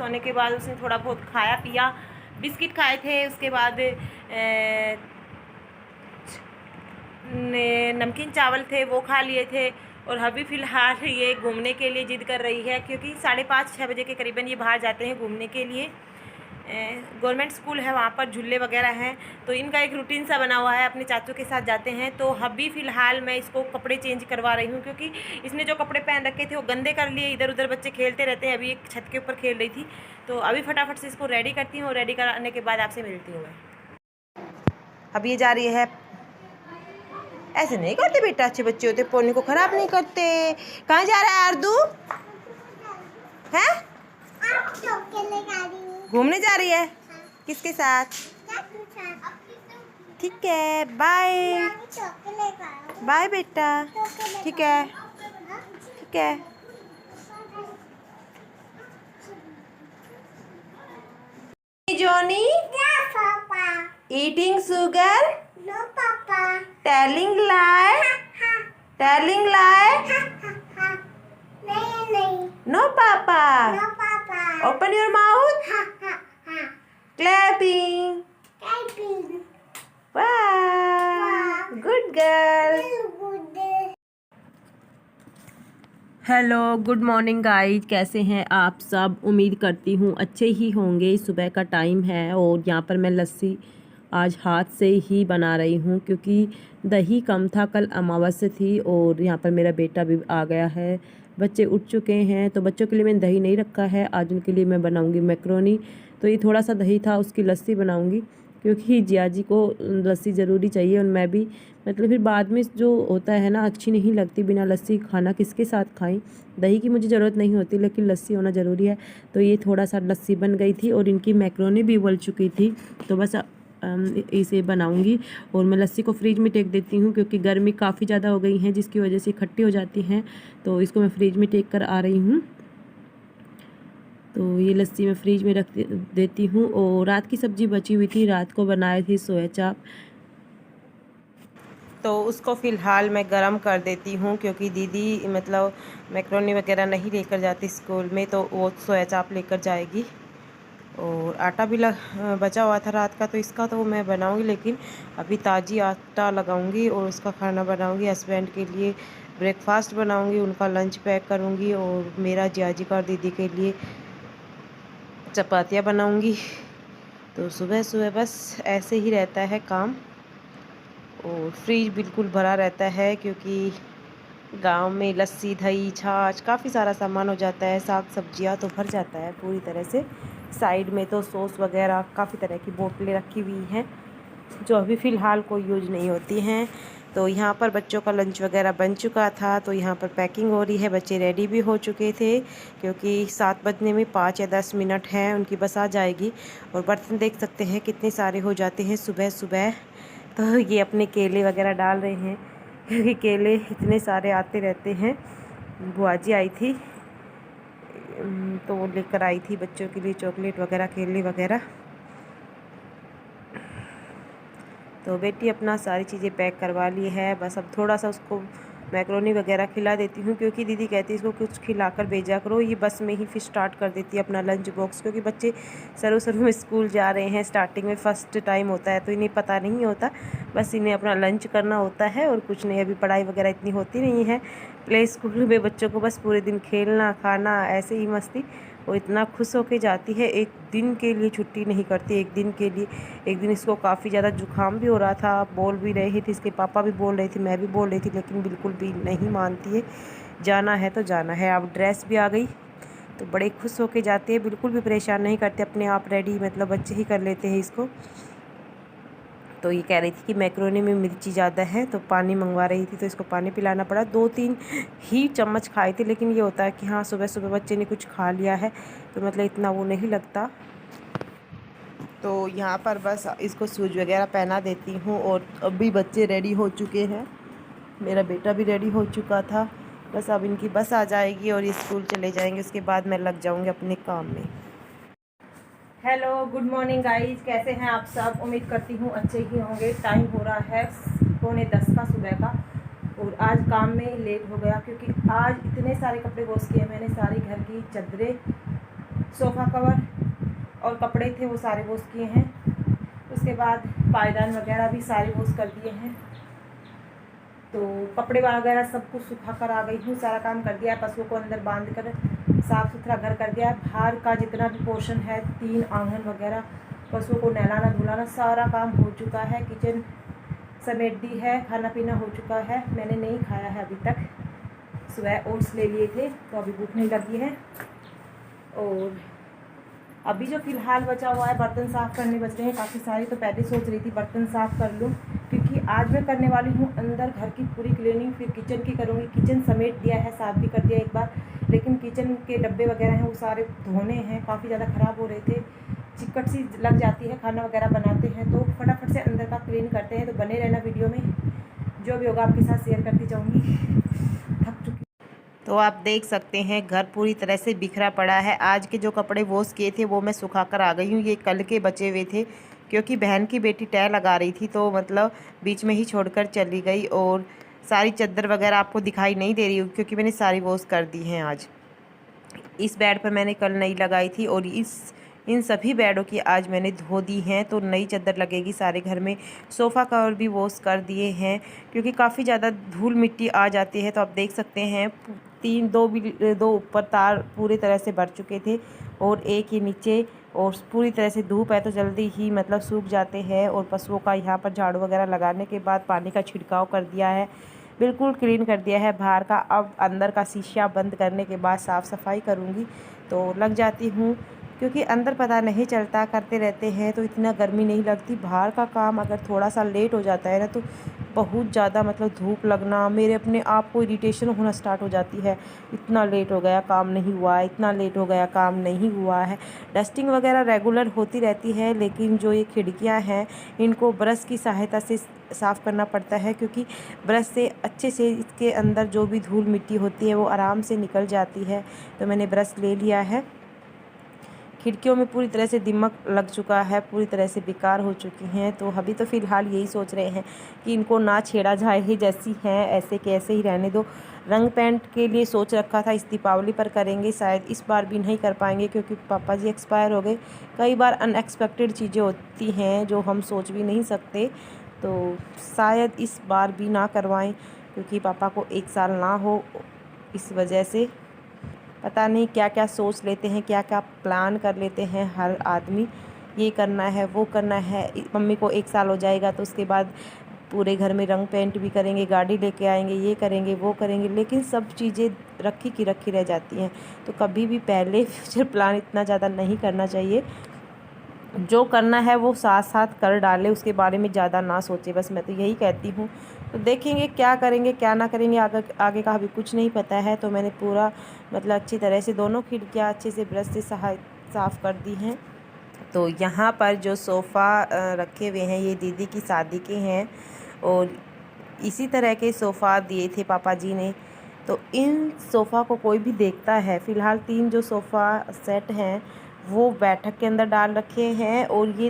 सोने के बाद उसने थोड़ा बहुत खाया पिया, बिस्किट खाए थे, उसके बाद नमकीन चावल थे वो खा लिए थे। और अभी फ़िलहाल ये घूमने के लिए ज़िद कर रही है, क्योंकि 5:30-6 बजे के करीबन ये बाहर जाते हैं घूमने के लिए। गवर्नमेंट स्कूल है, वहाँ पर झूले वगैरह हैं, तो इनका एक रूटीन सा बना हुआ है, अपने चाचू के साथ जाते हैं। तो अभी फ़िलहाल मैं इसको कपड़े चेंज करवा रही हूँ, क्योंकि इसने जो कपड़े पहन रखे थे वो गंदे कर लिए। इधर उधर बच्चे खेलते रहते हैं, अभी एक छत के ऊपर खेल रही थी, तो अभी फटाफट से इसको रेडी करती हूँ और रेडी कराने के बाद आपसे मिलती हूँ मैं। अब ये जा रही है। ऐसे नहीं करते बेटा, अच्छे बच्चे होते पोनी को ख़राब नहीं करते। कहाँ जा रहा है आरदू? है घूमने जा रही है? किसके साथ? ठीक है, बाय बाय बेटा। ठीक है, ठीक है। Johnny eating sugar, telling lie, telling lie, no papa, open your mouth, clapping, wow, good girl। Hello, good morning guys, कैसे हैं आप सब? उम्मीद करती हूँ अच्छे ही होंगे। सुबह का टाइम है और यहाँ पर मैं लस्सी आज हाथ से ही बना रही हूँ, क्योंकि दही कम था, कल अमावस्या थी। और यहाँ पर मेरा बेटा भी आ गया है, बच्चे उठ चुके हैं, तो बच्चों के लिए मैंने दही नहीं रखा है। आज उनके लिए मैं बनाऊँगी मैक्रोनी, तो ये थोड़ा सा दही था, उसकी लस्सी बनाऊँगी, क्योंकि जिया जी को लस्सी ज़रूरी चाहिए। और मैं भी मतलब फिर बाद में जो होता है ना, अच्छी नहीं लगती बिना लस्सी खाना, किसके साथ खाएं। दही की मुझे ज़रूरत नहीं होती, लेकिन लस्सी होना ज़रूरी है। तो ये थोड़ा सा लस्सी बन गई थी और इनकी मैक्रोनी भी उबल चुकी थी, तो बस इसे बनाऊंगी। और मैं लस्सी को फ्रिज में टेक देती हूँ, क्योंकि गर्मी काफ़ी ज़्यादा हो गई है, जिसकी वजह से इकट्ठी हो जाती हैं। तो इसको मैं फ्रिज में टेक कर आ रही हूँ। तो ये लस्सी मैं फ्रिज में रख देती हूँ। और रात की सब्ज़ी बची हुई थी, रात को बनाए थी सोया चाप, तो उसको फ़िलहाल मैं गरम कर देती हूँ, क्योंकि दीदी मतलब मैक्रोनी वगैरह नहीं लेकर जाती स्कूल में, तो वो सोया चाप लेकर जाएगी। और आटा भी बचा हुआ था रात का, तो इसका तो मैं बनाऊँगी, लेकिन अभी ताज़ी आटा लगाऊँगी और उसका खाना बनाऊँगी। हस्बैंड के लिए ब्रेकफास्ट बनाऊँगी, उनका लंच पैक करूँगी, और मेरा जियाजी का और दीदी के लिए चपातियाँ बनाऊँगी। तो सुबह सुबह बस ऐसे ही रहता है काम। और फ्रिज बिल्कुल भरा रहता है, क्योंकि गांव में लस्सी, दही, छाछ काफ़ी सारा सामान हो जाता है, साग सब्जियां तो भर जाता है पूरी तरह से। साइड में तो सॉस वगैरह काफ़ी तरह की बोतलें रखी हुई हैं, जो अभी फ़िलहाल कोई यूज नहीं होती हैं। तो यहाँ पर बच्चों का लंच वगैरह बन चुका था, तो यहाँ पर पैकिंग हो रही है। बच्चे रेडी भी हो चुके थे, क्योंकि 7 बजने में 5 या 10 मिनट हैं, उनकी बस आ जाएगी। और बर्तन देख सकते हैं कितने सारे हो जाते हैं सुबह सुबह। तो ये अपने केले वगैरह डाल रहे हैं, क्योंकि केले इतने सारे आते रहते हैं। बुआ जी आई थी, तो वो लेकर आई थी बच्चों के लिए चॉकलेट वगैरह, केले वगैरह। तो बेटी अपना सारी चीज़ें पैक करवा ली है, बस अब थोड़ा सा उसको मैक्रोनी वगैरह खिला देती हूँ, क्योंकि दीदी कहती है इसको कुछ खिलाकर भेजा करो। ये बस में ही फिर स्टार्ट कर देती है अपना लंच बॉक्स, क्योंकि बच्चे शुरू में स्कूल जा रहे हैं, स्टार्टिंग में फ़र्स्ट टाइम होता है, तो इन्हें पता नहीं होता, बस इन्हें अपना लंच करना होता है और कुछ नहीं। अभी पढ़ाई वगैरह इतनी होती नहीं है। प्ले स्कूल में बच्चों को बस पूरे दिन खेलना, खाना, ऐसे ही मस्ती। वो इतना खुश होके जाती है, एक दिन के लिए छुट्टी नहीं करती, एक दिन के लिए। एक दिन इसको काफ़ी ज़्यादा जुकाम भी हो रहा था, बोल भी रही थी, इसके पापा भी बोल रहे थे, मैं भी बोल रही थी, लेकिन बिल्कुल भी नहीं मानती है। जाना है तो जाना है। अब ड्रेस भी आ गई, तो बड़े खुश होके जाते हैं, बिल्कुल भी परेशान नहीं करते, अपने आप रेडी, मतलब बच्चे ही कर लेते हैं इसको। तो ये कह रही थी कि मैक्रोनी में मिर्ची ज़्यादा है, तो पानी मंगवा रही थी, तो इसको पानी पिलाना पड़ा। 2-3 ही चम्मच खाए थे, लेकिन ये होता है कि हाँ सुबह सुबह बच्चे ने कुछ खा लिया है, तो मतलब इतना वो नहीं लगता। तो यहाँ पर बस इसको शूज वगैरह पहना देती हूँ, और अभी बच्चे रेडी हो चुके हैं, मेरा बेटा भी रेडी हो चुका था। बस अब इनकी बस आ जाएगी और ये स्कूल चले जाएंगे, उसके बाद मैं लग जाऊँगी अपने काम में। हेलो, गुड मॉर्निंग गाइज, कैसे हैं आप सब? उम्मीद करती हूँ अच्छे ही होंगे। टाइम हो रहा है 9:45 का सुबह का, और आज काम में लेट हो गया, क्योंकि आज इतने सारे कपड़े वॉश किए मैंने। सारी घर की चादरें सोफ़ा कवर और कपड़े थे वो सारे वॉश किए हैं। उसके बाद पायदान वगैरह भी सारे वॉश कर दिए हैं। तो कपड़े वगैरह सब कुछ सुखा कर आ गई हूँ। सारा काम कर दिया है। पशुओं को अंदर बांध कर साफ़ सुथरा घर कर दिया है। बाहर का जितना भी पोर्शन है, 3 आंगन वगैरह, पशुओं को नहलाना धुलाना सारा काम हो चुका है। किचन समेट दी है। खाना पीना हो चुका है। मैंने नहीं खाया है अभी तक। सुबह ओट्स ले लिए थे तो अभी भूख नहीं लगी है। और अभी जो फ़िलहाल बचा हुआ है, बर्तन साफ़ करने बच रहे हैं काफ़ी सारे। तो पहले सोच रही थी बर्तन साफ़ कर लूँ, क्योंकि आज मैं करने वाली हूँ अंदर घर की पूरी क्लीनिंग, फिर किचन की करूँगी। किचन समेट दिया है, साफ़ भी कर दिया एक बार, लेकिन किचन के डब्बे वगैरह हैं वो सारे धोने हैं। काफ़ी ज़्यादा ख़राब हो रहे थे, चिकट सी लग जाती है। खाना वगैरह बनाते हैं तो फटाफट से अंदर का क्लीन करते हैं। तो बने रहना वीडियो में, जो भी होगा आपके साथ शेयर करती जाऊँगी। थक चुकी। तो आप देख सकते हैं घर पूरी तरह से बिखरा पड़ा है। आज के जो कपड़े वॉश किए थे वो मैं सुखा कर आ गई हूँ। ये कल के बचे हुए थे, क्योंकि बहन की बेटी तय लगा रही थी तो मतलब बीच में ही छोड़कर चली गई। और सारी चादर वगैरह आपको दिखाई नहीं दे रही होगी, क्योंकि मैंने सारी वॉश कर दी हैं आज। इस बेड पर मैंने कल नई लगाई थी और इन सभी बेडों की आज मैंने धो दी हैं। तो नई चादर लगेगी सारे घर में। सोफ़ा कवर भी वॉश कर दिए हैं, क्योंकि काफ़ी ज़्यादा धूल मिट्टी आ जाती है। तो आप देख सकते हैं दो ऊपर तार पूरी तरह से भर चुके थे और एक ही नीचे, और पूरी तरह से धूप है तो जल्दी ही मतलब सूख जाते हैं। और पशुओं का यहाँ पर झाड़ू वगैरह लगाने के बाद पानी का छिड़काव कर दिया है, बिल्कुल क्लीन कर दिया है बाहर का। अब अंदर का शीशा बंद करने के बाद साफ़ सफाई करूँगी तो लग जाती हूँ, क्योंकि अंदर पता नहीं चलता, करते रहते हैं तो इतना गर्मी नहीं लगती। बाहर का काम अगर थोड़ा सा लेट हो जाता है ना तो बहुत ज़्यादा मतलब धूप लगना, मेरे अपने आप को इरिटेशन होना स्टार्ट हो जाती है। इतना लेट हो गया काम नहीं हुआ, इतना लेट हो गया काम नहीं हुआ है। डस्टिंग वगैरह रेगुलर होती रहती है, लेकिन जो ये खिड़कियाँ हैं इनको ब्रश की सहायता से साफ़ करना पड़ता है, क्योंकि ब्रश से अच्छे से इसके अंदर जो भी धूल मिट्टी होती है वो आराम से निकल जाती है। तो मैंने ब्रश ले लिया है। खिड़कियों में पूरी तरह से दीमक लग चुका है, पूरी तरह से बेकार हो चुकी हैं। तो अभी तो फ़िलहाल यही सोच रहे हैं कि इनको ना छेड़ा जाए, ही जैसी हैं ऐसे के ऐसे ही रहने दो। रंग पेंट के लिए सोच रखा था इस दीपावली पर करेंगे, शायद इस बार भी नहीं कर पाएंगे, क्योंकि पापा जी एक्सपायर हो गए। कई बार अनएक्सपेक्टेड चीज़ें होती हैं जो हम सोच भी नहीं सकते, तो शायद इस बार भी ना करवाएं, क्योंकि पापा को 1 साल ना हो। इस वजह से पता नहीं क्या क्या सोच लेते हैं, क्या क्या प्लान कर लेते हैं हर आदमी। ये करना है, वो करना है। मम्मी को 1 साल हो जाएगा तो उसके बाद पूरे घर में रंग पेंट भी करेंगे, गाड़ी लेके आएंगे, ये करेंगे, वो करेंगे, लेकिन सब चीज़ें रखी की रखी रह जाती हैं। तो कभी भी पहले फ्यूचर प्लान इतना ज़्यादा नहीं करना चाहिए। जो करना है वो साथ साथ कर डाले, उसके बारे में ज़्यादा ना सोचे, बस मैं तो यही कहती हूँ। तो देखेंगे क्या करेंगे क्या ना करेंगे, आगे का अभी कुछ नहीं पता है। तो मैंने पूरा मतलब अच्छी तरह से दोनों खिड़कियाँ अच्छे से ब्रश से साफ़ कर दी हैं। तो यहाँ पर जो सोफ़ा रखे हुए हैं ये दीदी की शादी के हैं, और इसी तरह के सोफ़ा दिए थे पापा जी ने। तो इन सोफ़ा को कोई भी देखता है, फ़िलहाल 3 जो सोफ़ा सेट हैं वो बैठक के अंदर डाल रखे हैं, और ये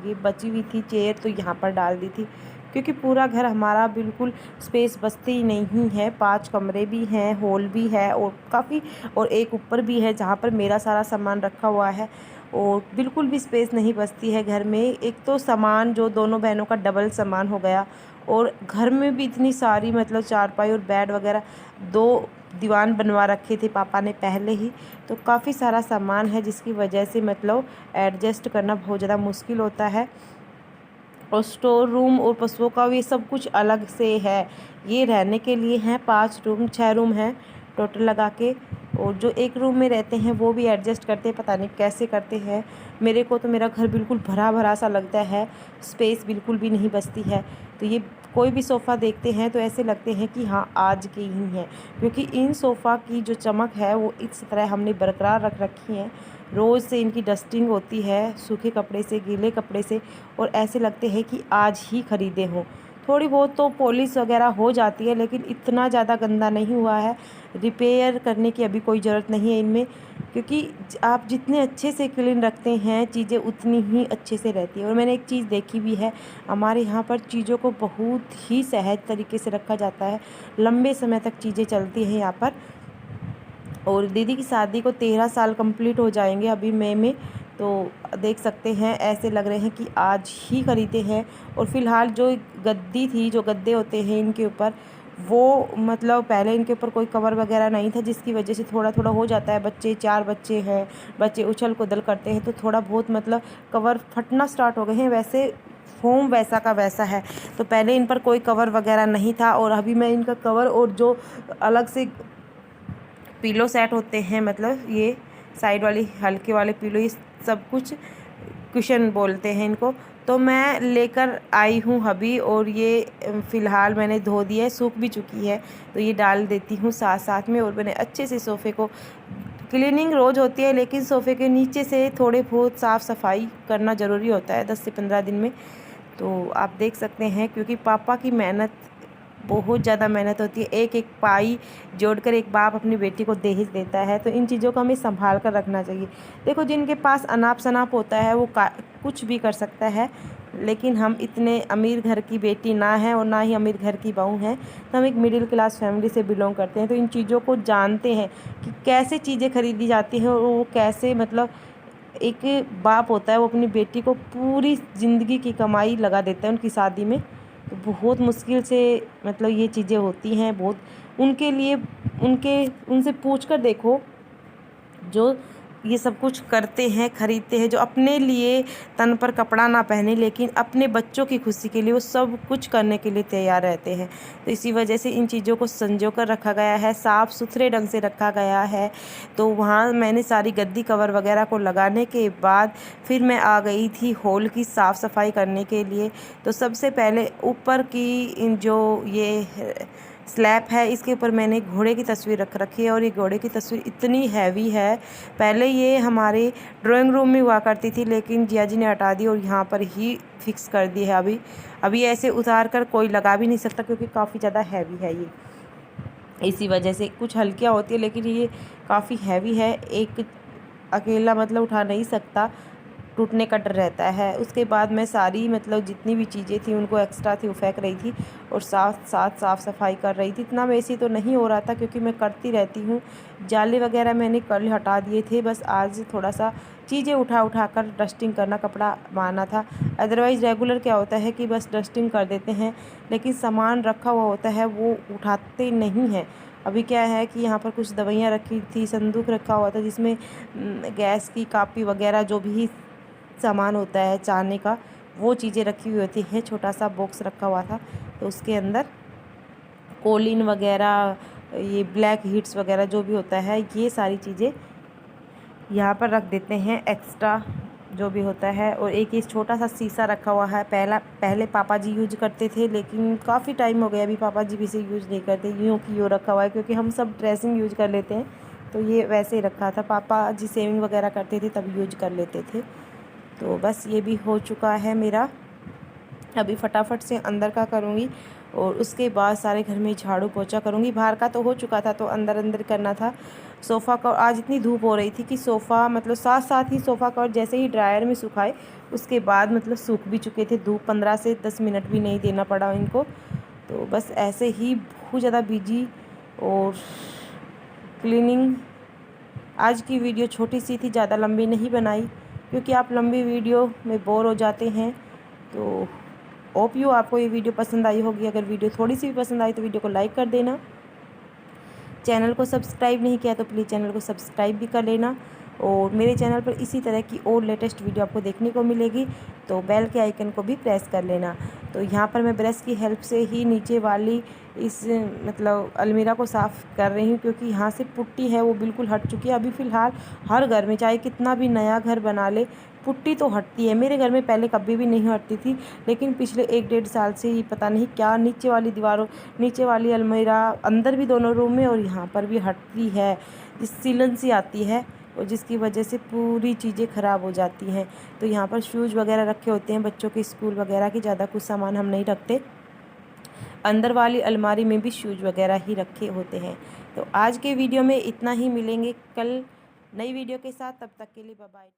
ये बची हुई थी चेयर तो यहाँ पर डाल दी थी, क्योंकि पूरा घर हमारा बिल्कुल स्पेस बचती ही नहीं है। 5 कमरे भी हैं, हॉल भी है, और काफ़ी, और एक ऊपर भी है जहाँ पर मेरा सारा सामान रखा हुआ है, और बिल्कुल भी स्पेस नहीं बचती है घर में। एक तो सामान जो दोनों बहनों का डबल सामान हो गया, और घर में भी इतनी सारी मतलब चारपाई और बेड वगैरह, 2 दीवान बनवा रखे थे पापा ने पहले ही। तो काफ़ी सारा सामान है, जिसकी वजह से मतलब एडजस्ट करना बहुत ज़्यादा मुश्किल होता है। और स्टोर रूम और पशुओं का भी सब कुछ अलग से है। ये रहने के लिए हैं 5 रूम, 6 रूम हैं टोटल लगा के, और जो एक रूम में रहते हैं वो भी एडजस्ट करते हैं, पता नहीं कैसे करते हैं। मेरे को तो मेरा घर बिल्कुल भरा भरा सा लगता है, स्पेस बिल्कुल भी नहीं बचती है। तो ये कोई भी सोफ़ा देखते हैं तो ऐसे लगते हैं कि हाँ आज के ही हैं, क्योंकि इन सोफ़ा की जो चमक है वो इस तरह हमने बरकरार रख रखी है। रोज़ से इनकी डस्टिंग होती है, सूखे कपड़े से, गीले कपड़े से, और ऐसे लगते हैं कि आज ही ख़रीदे हों। थोड़ी बहुत तो पॉलिश वगैरह हो जाती है, लेकिन इतना ज़्यादा गंदा नहीं हुआ है। रिपेयर करने की अभी कोई ज़रूरत नहीं है इनमें, क्योंकि आप जितने अच्छे से क्लीन रखते हैं चीज़ें उतनी ही अच्छे से रहती है। और मैंने एक चीज़ देखी भी है, हमारे यहाँ पर चीज़ों को बहुत ही सहज तरीके से रखा जाता है, लंबे समय तक चीज़ें चलती हैं यहाँ पर। और दीदी की शादी को 13 साल कंप्लीट हो जाएंगे अभी मई में। तो देख सकते हैं ऐसे लग रहे हैं कि आज ही ख़रीदे हैं। और फ़िलहाल जो गद्दी थी, जो गद्दे होते हैं इनके ऊपर, वो मतलब पहले इनके ऊपर कोई कवर वगैरह नहीं था, जिसकी वजह से थोड़ा थोड़ा हो जाता है। बच्चे 4 बच्चे हैं, बच्चे उछल कूदल करते हैं तो थोड़ा बहुत मतलब कवर फटना स्टार्ट हो गए हैं। वैसे फोम वैसा का वैसा है, तो पहले इन पर कोई कवर वगैरह नहीं था। और अभी मैं इनका कवर और जो अलग से पिलो सेट होते हैं, मतलब ये साइड वाली हल्के वाले पिलो, ये सब कुछ कुशन बोलते हैं इनको, तो मैं लेकर आई हूँ अभी। और ये फ़िलहाल मैंने धो दिया है, सूख भी चुकी है, तो ये डाल देती हूँ साथ साथ में। और मैंने अच्छे से सोफ़े को, क्लीनिंग रोज़ होती है लेकिन सोफ़े के नीचे से थोड़े बहुत साफ़ सफाई करना ज़रूरी होता है 10 से 15 दिन में। तो आप देख सकते हैं, क्योंकि पापा की मेहनत, बहुत ज़्यादा मेहनत होती है। एक एक पाई जोड़कर एक बाप अपनी बेटी को दहेज देता है, तो इन चीज़ों को हमें संभाल कर रखना चाहिए। देखो, जिनके पास अनाप शनाप होता है वो कुछ भी कर सकता है, लेकिन हम इतने अमीर घर की बेटी ना हैं और ना ही अमीर घर की बहू हैं, तो हम एक मिडिल क्लास फैमिली से बिलोंग करते हैं, तो इन चीज़ों को जानते हैं कि कैसे चीज़ें खरीदी जाती हैं और वो कैसे, मतलब एक बाप होता है वो अपनी बेटी को पूरी ज़िंदगी की कमाई लगा देता है उनकी शादी में। तो बहुत मुश्किल से मतलब ये चीज़ें होती हैं, बहुत उनके लिए, उनसे पूछ कर देखो जो ये सब कुछ करते हैं, ख़रीदते हैं, जो अपने लिए तन पर कपड़ा ना पहने लेकिन अपने बच्चों की खुशी के लिए वो सब कुछ करने के लिए तैयार रहते हैं। तो इसी वजह से इन चीज़ों को संजो कर रखा गया है, साफ़ सुथरे ढंग से रखा गया है। तो वहाँ मैंने सारी गद्दी कवर वगैरह को लगाने के बाद फिर मैं आ गई थी हॉल की साफ़ सफाई करने के लिए। तो सबसे पहले ऊपर की जो ये स्लैब है, इसके ऊपर मैंने घोड़े की तस्वीर रख रखी है। और ये घोड़े की तस्वीर इतनी हैवी है, पहले ये हमारे ड्राइंग रूम में हुआ करती थी लेकिन जिया जी ने हटा दी और यहाँ पर ही फिक्स कर दी है। अभी ऐसे उतार कर कोई लगा भी नहीं सकता, क्योंकि काफ़ी ज़्यादा हैवी है ये। इसी वजह से कुछ हल्कियाँ होती है लेकिन ये काफ़ी हैवी है, एक अकेला मतलब उठा नहीं सकता, टूटने का डर रहता है। उसके बाद मैं सारी मतलब जितनी भी चीज़ें थी उनको एक्स्ट्रा थी वो फेंक रही थी और साथ साथ साफ़ सफाई कर रही थी। इतना वैसे तो नहीं हो रहा था क्योंकि मैं करती रहती हूँ। जाले वगैरह मैंने कल हटा दिए थे, बस आज थोड़ा सा चीज़ें उठा कर डस्टिंग करना, कपड़ा मारना था। अदरवाइज़ रेगुलर क्या होता है कि बस डस्टिंग कर देते हैं, लेकिन सामान रखा हुआ होता है वो उठाते नहीं हैं। अभी क्या है कि यहाँ पर कुछ दवाइयाँ रखी थी, संदूक रखा हुआ था जिसमें गैस की कापी वगैरह जो भी सामान होता है चाहने का, वो चीज़ें रखी हुई होती हैं। छोटा सा बॉक्स रखा हुआ था, तो उसके अंदर कोलिन वगैरह, ये ब्लैक हीट्स वगैरह जो भी होता है, ये सारी चीज़ें यहाँ पर रख देते हैं एक्स्ट्रा जो भी होता है। और एक ये छोटा सा शीशा रखा हुआ है, पहले पापा जी यूज करते थे लेकिन काफ़ी टाइम हो गया अभी पापा जी भी इसे यूज़ नहीं करते, यूँ की यूँ रखा हुआ है क्योंकि हम सब ड्रेसिंग यूज कर लेते हैं, तो ये वैसे ही रखा था। पापा जी सेविंग वगैरह करते थे तब यूज कर लेते थे। तो बस ये भी हो चुका है मेरा। अभी फटाफट से अंदर का करूँगी और उसके बाद सारे घर में झाड़ू पोछा करूँगी। बाहर का तो हो चुका था, तो अंदर करना था। सोफ़ा का आज इतनी धूप हो रही थी कि सोफ़ा मतलब साथ साथ ही सोफ़ा का जैसे ही ड्रायर में सुखाए उसके बाद मतलब सूख भी चुके थे। धूप 15 से 10 मिनट भी नहीं देना पड़ा इनको। तो बस ऐसे ही बहुत ज़्यादा बिजी और क्लीनिंग। आज की वीडियो छोटी सी थी, ज़्यादा लंबी नहीं बनाई क्योंकि आप लंबी वीडियो में बोर हो जाते हैं। तो होप यू आपको ये वीडियो पसंद आई होगी। अगर वीडियो थोड़ी सी भी पसंद आई तो वीडियो को लाइक कर देना। चैनल को सब्सक्राइब नहीं किया तो प्लीज़ चैनल को सब्सक्राइब भी कर लेना। और मेरे चैनल पर इसी तरह की और लेटेस्ट वीडियो आपको देखने को मिलेगी, तो बेल के आइकन को भी प्रेस कर लेना। तो यहाँ पर मैं ब्रश की हेल्प से ही नीचे वाली इस मतलब अलमीरा को साफ़ कर रही हूँ, क्योंकि यहाँ से पुट्टी है वो बिल्कुल हट चुकी है। अभी फ़िलहाल हर घर में चाहे कितना भी नया घर बना ले, पुट्टी तो हटती है। मेरे घर में पहले कभी भी नहीं हटती थी, लेकिन पिछले 1-1.5 साल से ही पता नहीं क्या नीचे वाली दीवारों, नीचे वाली अलमीरा, अंदर भी दोनों रूम में और यहाँ पर भी हटती है, सीलन सी आती है और जिसकी वजह से पूरी चीज़ें ख़राब हो जाती हैं। तो यहाँ पर शूज़ वगैरह रखे होते हैं बच्चों के स्कूल वगैरह के, ज़्यादा कुछ सामान हम नहीं रखते। अंदर वाली अलमारी में भी शूज़ वगैरह ही रखे होते हैं। तो आज के वीडियो में इतना ही, मिलेंगे कल नई वीडियो के साथ, तब तक के लिए बाय बाय।